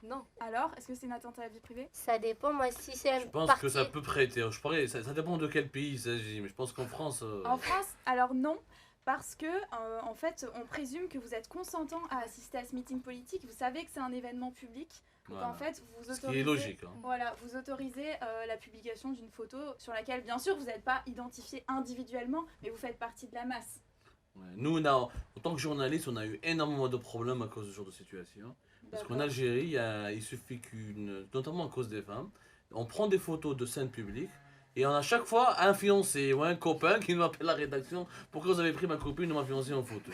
Non. Alors, est-ce que c'est une atteinte à la vie privée? Ça dépend, moi, si c'est Je un pense parti. que ça peut prêter. Je parlais, ça dépend de quel pays il s'agit. Mais je pense qu'en France. En France, alors non, parce que en fait, on présume que vous êtes consentant à assister à ce meeting politique. Vous savez que c'est un événement public. Donc Voilà. en fait, vous Ce autorisez. qui est logique. Hein. Voilà, vous autorisez la publication d'une photo sur laquelle, bien sûr, vous n'êtes pas identifié individuellement, mais vous faites partie de la masse. Ouais. Nous, en tant que journaliste, on a eu énormément de problèmes à cause de ce genre de situation. Parce qu'en D'accord. Algérie, il suffit notamment à cause des femmes, on prend des photos de scènes publiques et on a chaque fois un fiancé ou un copain qui nous appelle à la rédaction. Pourquoi vous avez pris ma copine ou ma fiancée en photo?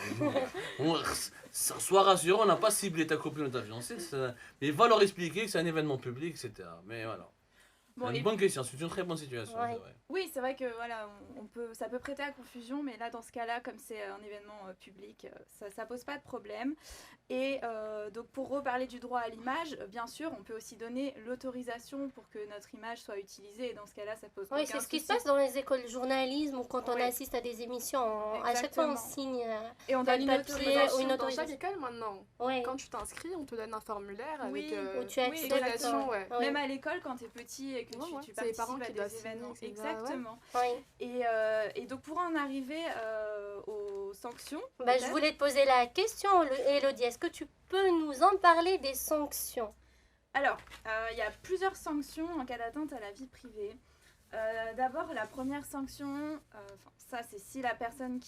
Sois rassuré, on n'a pas ciblé ta copine ou ta fiancée, mais va leur expliquer que c'est un événement public, etc. Mais voilà. Bon, C'est et une bonne question, c'est une très bonne situation. Ouais. C'est vrai. oui, c'est vrai que voilà, ça peut prêter à confusion, mais là, dans ce cas-là, comme c'est un événement public, ça pose pas de problème. Et donc, pour reparler du droit à l'image, bien sûr, on peut aussi donner l'autorisation pour que notre image soit utilisée. Et dans ce cas-là, ça pose Oui, aucun c'est ce qui se souci. passe dans les écoles de journalisme ou quand on Ouais. assiste à des émissions. À chaque fois, on Exactement. signe. Et on Pas donne de une papier autorisation. ou une Dans autorisation. chaque école maintenant. Oui. Quand tu t'inscris, on te donne un formulaire Oui, avec Où tu oui, acceptes. autorisation, ouais. Oui. Même à l'école, quand tu es petit et que Ouais, ouais. tu C'est les participes parents à qui doivent des signer, événements. etc. Exactement. Oui. Et donc, pour en arriver aux sanctions, Bah, je peut-être. voulais te poser la question, Élodie. Est-ce que tu peux nous en parler des sanctions? Alors, il y a plusieurs sanctions en cas d'atteinte à la vie privée. D'abord, la première sanction, ça c'est si la personne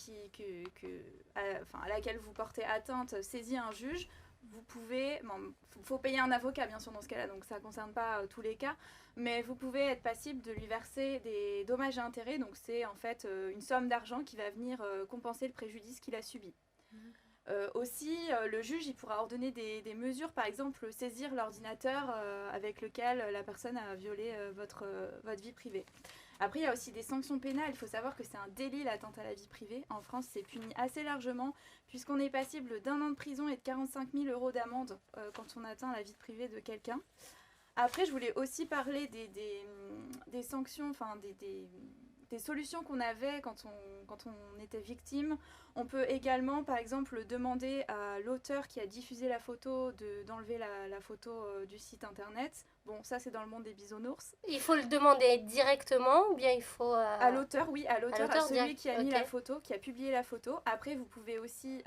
à laquelle vous portez atteinte saisit un juge, vous pouvez, faut payer un avocat bien sûr dans ce cas-là, donc ça ne concerne pas tous les cas, mais vous pouvez être passible de lui verser des dommages et intérêts, donc c'est en fait une somme d'argent qui va venir compenser le préjudice qu'il a subi. Aussi, le juge il pourra ordonner des mesures, par exemple saisir l'ordinateur avec lequel la personne a violé votre vie privée. Après, il y a aussi des sanctions pénales. Il faut savoir que c'est un délit l'atteinte à la vie privée. En France, c'est puni assez largement puisqu'on est passible d'1 an de prison et de 45 000 € d'amende quand on atteint la vie privée de quelqu'un. Après, je voulais aussi parler des sanctions, enfin des solutions qu'on avait quand on était victime. On peut également, par exemple, demander à l'auteur qui a diffusé la photo d'enlever la photo du site internet. Bon, ça, c'est dans le monde des bisounours. Il faut le demander directement ou bien il faut... À l'auteur, oui, à celui direct, qui a mis ok. la photo, qui a publié la photo. Après, vous pouvez aussi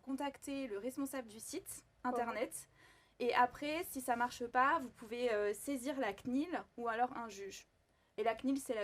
contacter le responsable du site internet. Et après, si ça marche pas, vous pouvez saisir la CNIL ou alors un juge. Et la CNIL, c'est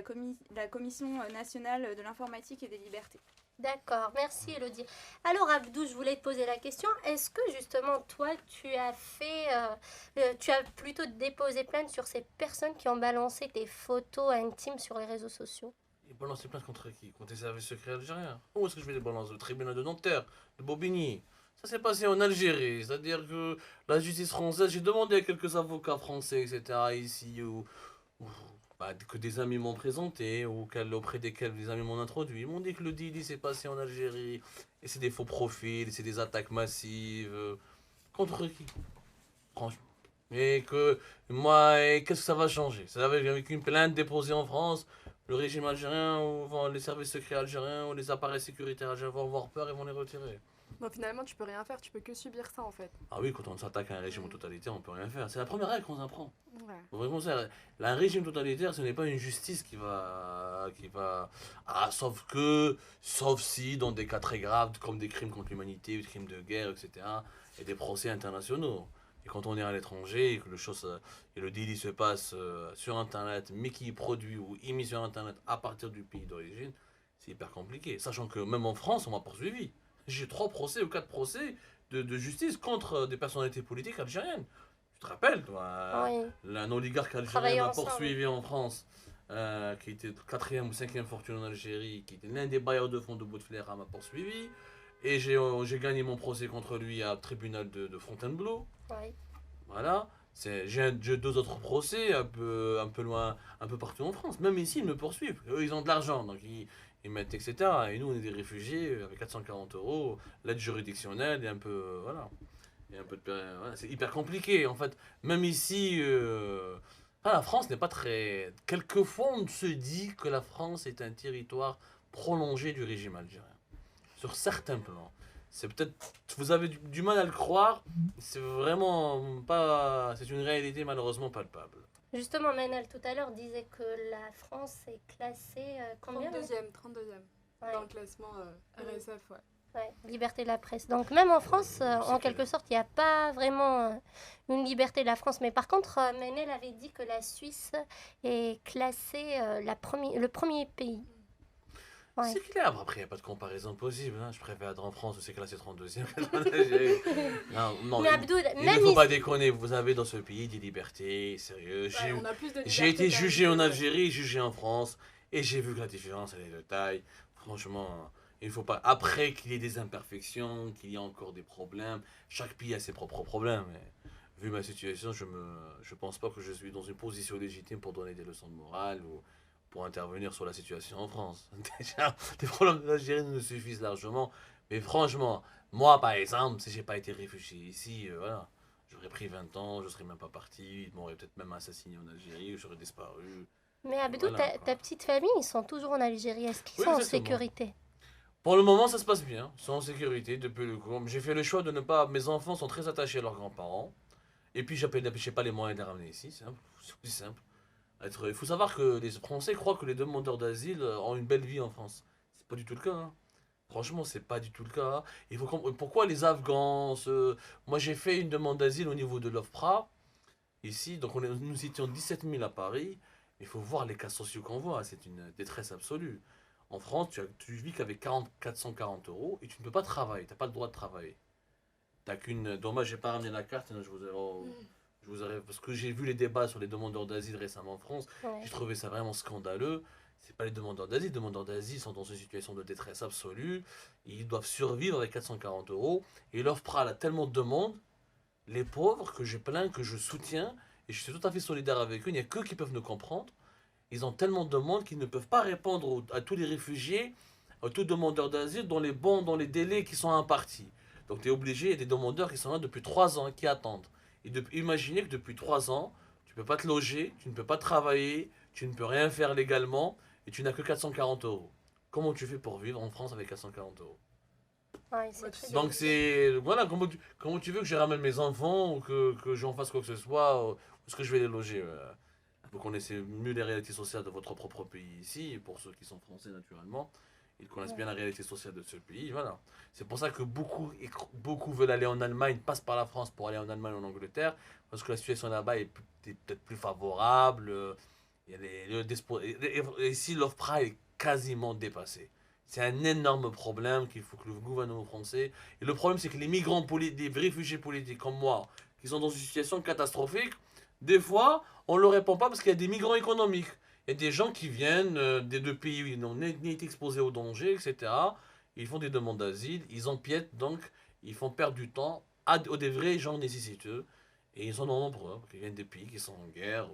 la Commission nationale de l'informatique et des libertés. D'accord, merci Elodie. Alors Abdou, je voulais te poser la question, est-ce que justement toi tu as plutôt déposé plainte sur ces personnes qui ont balancé tes photos intimes sur les réseaux sociaux? Ils balancent les plaintes contre qui? Contre les services secrets algériens. Où est-ce que je vais les balancer? Au tribunal de Nanterre, de Bobigny. Ça s'est passé en Algérie, c'est-à-dire que la justice française, j'ai demandé à quelques avocats français, etc., ici, bah, que des amis m'ont présenté, auprès desquels des amis m'ont introduit. Ils m'ont dit que le deal il s'est passé en Algérie, et c'est des faux profils, et c'est des attaques massives. Contre qui? Franchement. Et que moi, et qu'est-ce que ça va changer? Ça va avec une plainte déposée en France, le régime algérien, ou enfin, les services secrets algériens, ou les appareils sécuritaires algériens vont avoir peur et vont les retirer. Bon, finalement, tu peux rien faire, tu peux que subir ça en fait. Ah oui, quand on s'attaque à un régime totalitaire, on peut rien faire. C'est la première règle qu'on apprend. Ouais. Vraiment, ça, un régime totalitaire, ce n'est pas une justice ah, sauf si, dans des cas très graves, comme des crimes contre l'humanité, des crimes de guerre, etc., et des procès internationaux. Et quand on est à l'étranger, et que et le délit se passe sur Internet, mais qui est produit ou émis sur Internet à partir du pays d'origine, c'est hyper compliqué. Sachant que même en France, on m'a poursuivi. J'ai 3 procès ou 4 procès de justice contre des personnalités politiques algériennes. Tu te rappelles, toi, Oui, un oligarque algérien travailler m'a ensemble. poursuivi en France, qui était quatrième ou cinquième fortune en Algérie, qui était l'un des bailleurs de fonds de Bouteflika, m'a poursuivi. Et j'ai gagné mon procès contre lui à tribunal de Fontainebleau. Oui. Voilà. J'ai 2 autres procès un peu loin, un peu partout en France. Même ici, ils me poursuivent. Eux, ils ont de l'argent, donc ils mettent, etc. Et nous, on est des réfugiés avec 440 euros, l'aide juridictionnelle et un peu. Voilà. Et un peu voilà, c'est hyper compliqué, en fait. Même ici, la France n'est pas très. Quelquefois, on se dit que la France est un territoire prolongé du régime algérien. Sur certains plans. C'est peut-être. Vous avez du mal à le croire. C'est vraiment pas. C'est une réalité malheureusement palpable. Justement, Manel tout à l'heure disait que la France est classée combien? 32e Ouais, dans le classement RSF, ouais. ouais, liberté de la presse. Donc même en France, en quelque sorte, il n'y a pas vraiment une liberté de la France. Mais par contre, Manel avait dit que la Suisse est classée le premier pays. Ouais. C'est clair, après il n'y a pas de comparaison possible. Hein. Je préfère être en France où c'est classé 32e qu'être en Algérie. Non, Mais Abdou, il ne même faut pas ici, déconner. Vous avez dans ce pays des libertés, sérieux. Ouais, on a plus de J'ai liberté été jugé en qu'à- Algérie, jugé en France, et j'ai vu que la différence elle est de taille. Franchement, il ne faut pas. Après qu'il y ait des imperfections, qu'il y ait encore des problèmes, chaque pays a ses propres problèmes. Et vu ma situation, je pense pas que je suis dans une position légitime pour donner des leçons de morale ou pour intervenir sur la situation en France. Déjà, les problèmes de l'Algérie nous suffisent largement. Mais franchement, moi par exemple, si j'ai pas été réfugié ici, voilà. J'aurais pris 20 ans, je serais même pas parti, ils m'auraient peut-être même assassiné en Algérie, j'aurais disparu. mais Abdou, Voilà ta quoi. petite famille, ils sont toujours en Algérie. Est-ce qu'ils Oui, sont en exactement. sécurité? Pour le moment, ça se passe bien, ils sont en sécurité depuis le coup. J'ai fait le choix de ne pas. Mes enfants sont très attachés à leurs grands-parents. Et puis, j'ai pas les moyens de les ramener ici, c'est aussi simple. Il faut savoir que les Français croient que les demandeurs d'asile ont une belle vie en France. C'est pas du tout le cas. Hein. Franchement, c'est pas du tout le cas. Il faut pourquoi les Afghans. Moi, j'ai fait une demande d'asile au niveau de l'OFPRA. Ici, donc nous étions 17 000 à Paris. Il faut voir les cas sociaux qu'on voit. C'est une détresse absolue. En France, tu vis qu'avec 440 euros et tu ne peux pas travailler. Tu n'as pas le droit de travailler. T'as qu'une. Dommage, j'ai pas ramené la carte. Hein, je vous aurais, parce que j'ai vu les débats sur les demandeurs d'asile récemment en France. Ouais. J'ai trouvé ça vraiment scandaleux. C'est pas les demandeurs d'asile. Les demandeurs d'asile sont dans une situation de détresse absolue. Ils doivent survivre avec 440 euros. Et l'OFPRA a tellement de demandes, les pauvres, que j'ai plein, que je soutiens. Et je suis tout à fait solidaire avec eux. Il n'y a qu'eux qui peuvent nous comprendre. Ils ont tellement de demandes qu'ils ne peuvent pas répondre à tous les réfugiés, à tous les demandeurs d'asile dans les délais qui sont impartis. Donc tu es obligé, il y a des demandeurs qui sont là depuis 3 ans, qui attendent. Et imaginez que depuis 3 ans, tu ne peux pas te loger, tu ne peux pas travailler, tu ne peux rien faire légalement, et tu n'as que 440 euros. Comment tu fais pour vivre en France avec 440 euros? Ouais, c'est Ouais, très Donc c'est. Voilà, comment tu veux que je ramène mes enfants ou que j'en fasse quoi que ce soit, ou est-ce que je vais les loger vous connaissez mieux les réalités sociales de votre propre pays ici, pour ceux qui sont français naturellement. Ils connaissent bien la réalité sociale de ce pays, voilà. C'est pour ça que beaucoup veulent aller en Allemagne, passent par la France pour aller en Allemagne ou en Angleterre, parce que la situation là-bas est peut-être plus favorable. Il y a ici, l'offre est quasiment dépassée. C'est un énorme problème qu'il faut que le gouvernement français... Et le problème, c'est que les migrants politiques, des réfugiés politiques comme moi, qui sont dans une situation catastrophique, des fois, on ne le répond pas parce qu'il y a des migrants économiques. Il y a des gens qui viennent des deux pays où ils n'ont ni été exposés au danger, etc. Ils font des demandes d'asile, ils empiètent, donc ils font perdre du temps aux des vrais gens nécessiteux. Et ils sont nombreux, hein, qui viennent des pays qui sont en guerre.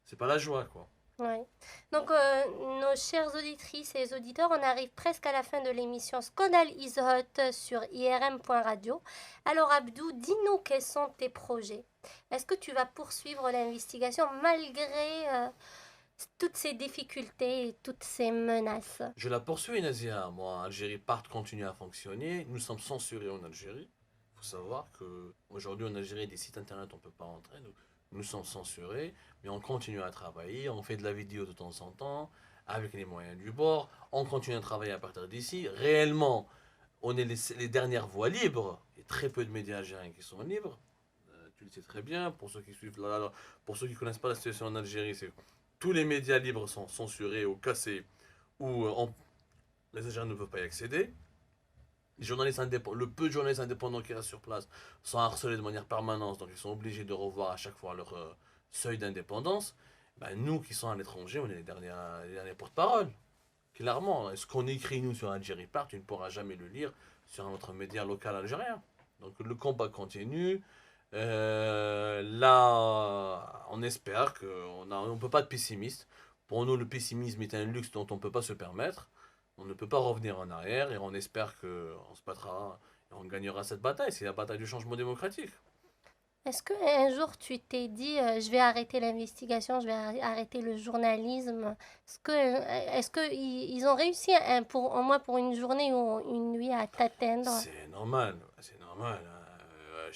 C'est pas la joie, quoi. Ouais. Donc, nos chères auditrices et auditeurs, on arrive presque à la fin de l'émission Scandale is Hot sur irm.radio. Alors, Abdou, dis-nous quels sont tes projets. Est-ce que tu vas poursuivre l'investigation malgré toutes ces difficultés et toutes ces menaces? Je la poursuis, Nazia. Moi, Algérie part continue à fonctionner. Nous sommes censurés en Algérie. Il faut savoir qu'aujourd'hui, en Algérie, des sites internet, on ne peut pas entrer. Nous sommes censurés, mais on continue à travailler. On fait de la vidéo de temps en temps, avec les moyens du bord. On continue à travailler à partir d'ici. Réellement, on est les dernières voies libres. Il y a très peu de médias algériens qui sont libres. Tu le sais très bien. Pour ceux qui suivent pour ceux qui ne connaissent pas la situation en Algérie, c'est tous les médias libres sont censurés ou cassés, ou les Algériens ne peuvent pas y accéder. Le peu de journalistes indépendants qu'il y a sur place sont harcelés de manière permanente, donc ils sont obligés de revoir à chaque fois leur seuil d'indépendance. Ben, nous qui sommes à l'étranger, on est les derniers porte-parole. Clairement, ce qu'on écrit nous sur Algérie Part, tu ne pourras jamais le lire sur un autre média local algérien. Donc le combat continue. Là, on espère qu'on ne peut pas être pessimiste. Pour nous, le pessimisme est un luxe dont on ne peut pas se permettre. On ne peut pas revenir en arrière et on espère qu'on se battra et on gagnera cette bataille. C'est la bataille du changement démocratique. Est-ce qu'un jour tu t'es dit je vais arrêter l'investigation, je vais arrêter le journalisme? Est-ce que ils ont réussi au moins pour une journée ou une nuit à t'atteindre? C'est normal, c'est normal.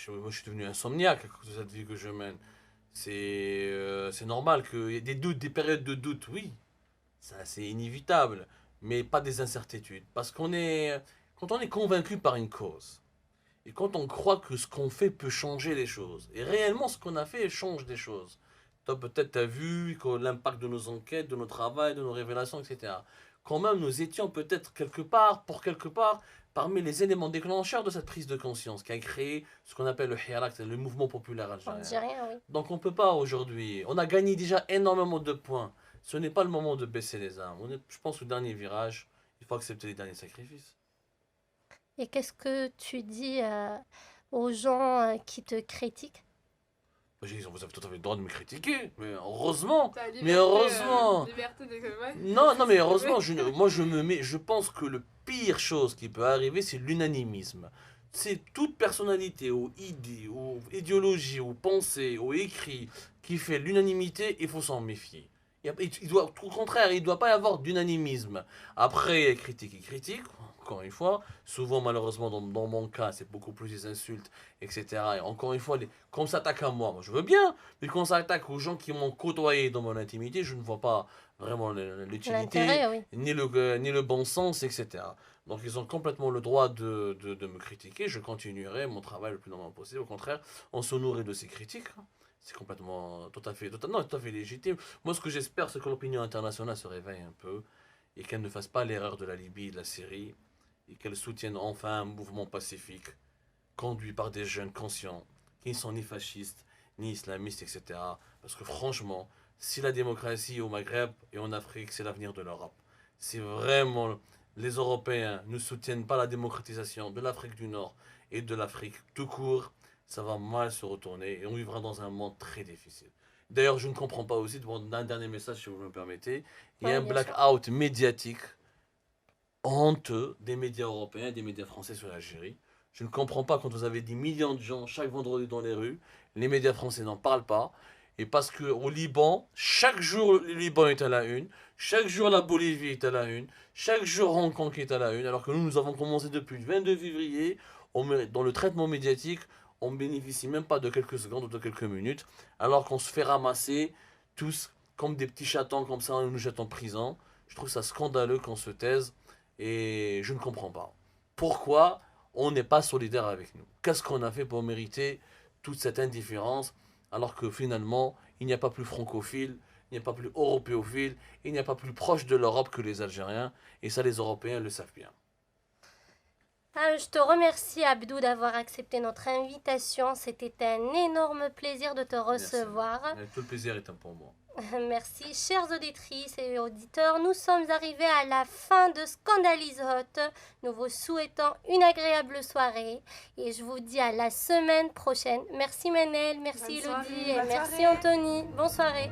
Moi, je suis devenu insomniaque à cause de cette vie que je mène. C'est normal qu'il y ait des doutes, des périodes de doute, oui. Ça, c'est inévitable, mais pas des incertitudes. Parce quand on est convaincu par une cause, et quand on croit que ce qu'on fait peut changer les choses, et réellement ce qu'on a fait change des choses. Toi, peut-être, tu as vu l'impact de nos enquêtes, de nos travaux, de nos révélations, etc. Quand même, nous étions peut-être quelque part, parmi les éléments déclencheurs de cette prise de conscience qui a créé ce qu'on appelle le Hirak, le mouvement populaire algérien. Algérien, oui. Donc on ne peut pas aujourd'hui. On a gagné déjà énormément de points. Ce n'est pas le moment de baisser les armes. Je pense au dernier virage, il faut accepter les derniers sacrifices. Et qu'est-ce que tu dis aux gens qui te critiquent? Vous avez tout à fait le droit de me critiquer, mais heureusement. T'as Mais heureusement. Liberté de... ouais. Non, mais heureusement, je pense que le pire chose qui peut arriver, c'est l'unanimisme. C'est toute personnalité ou idée ou idéologie ou pensée ou écrit qui fait l'unanimité, il faut s'en méfier. Au contraire, il ne doit pas y avoir d'unanimisme. Après, critique, encore une fois. Souvent, malheureusement, dans mon cas, c'est beaucoup plus des insultes, etc. Et encore une fois, quand on s'attaque à moi je veux bien, mais quand on s'attaque aux gens qui m'ont côtoyé dans mon intimité, je ne vois pas vraiment l'utilité, Oui. ni le bon sens, etc. Donc, ils ont complètement le droit de me critiquer. Je continuerai mon travail le plus normal possible. Au contraire, on se nourrit de ces critiques. C'est complètement, tout à fait légitime. Moi, ce que j'espère, c'est que l'opinion internationale se réveille un peu et qu'elle ne fasse pas l'erreur de la Libye, de la Syrie, et qu'elle soutienne enfin un mouvement pacifique, conduit par des jeunes conscients, qui ne sont ni fascistes, ni islamistes, etc. Parce que franchement, si la démocratie au Maghreb et en Afrique, c'est l'avenir de l'Europe, si vraiment les Européens ne soutiennent pas la démocratisation de l'Afrique du Nord et de l'Afrique tout court, ça va mal se retourner et on vivra dans un monde très difficile. D'ailleurs, je ne comprends pas aussi, d'un dernier message si vous me permettez, il y a un blackout médiatique honteux des médias européens et des médias français sur l'Algérie. Je ne comprends pas quand vous avez des millions de gens chaque vendredi dans les rues, les médias français n'en parlent pas, et parce qu'au Liban, chaque jour le Liban est à la une, chaque jour la Bolivie est à la une, chaque jour Hong Kong est à la une, alors que nous avons commencé depuis le 22 février, dans le traitement médiatique, on ne bénéficie même pas de quelques secondes ou de quelques minutes, alors qu'on se fait ramasser tous comme des petits chatons comme ça, on nous jette en prison. Je trouve ça scandaleux qu'on se taise et je ne comprends pas. Pourquoi on n'est pas solidaire avec nous? Qu'est-ce qu'on a fait pour mériter toute cette indifférence alors que finalement, il n'y a pas plus francophile, il il n'y a pas plus européophile, il n'y a pas plus proche de l'Europe que les Algériens. Et ça, les Européens le savent bien. Je te remercie Abdou d'avoir accepté notre invitation. C'était un énorme plaisir de te recevoir. Merci. Tout le plaisir est un pour moi. Merci, chères auditrices et auditeurs. Nous sommes arrivés à la fin de Scandalise Hot. Nous vous souhaitons une agréable soirée et je vous dis à la semaine prochaine. Merci Manel, merci Bonne Elodie soirée, et bonne merci soirée. Anthony. Bonne soirée.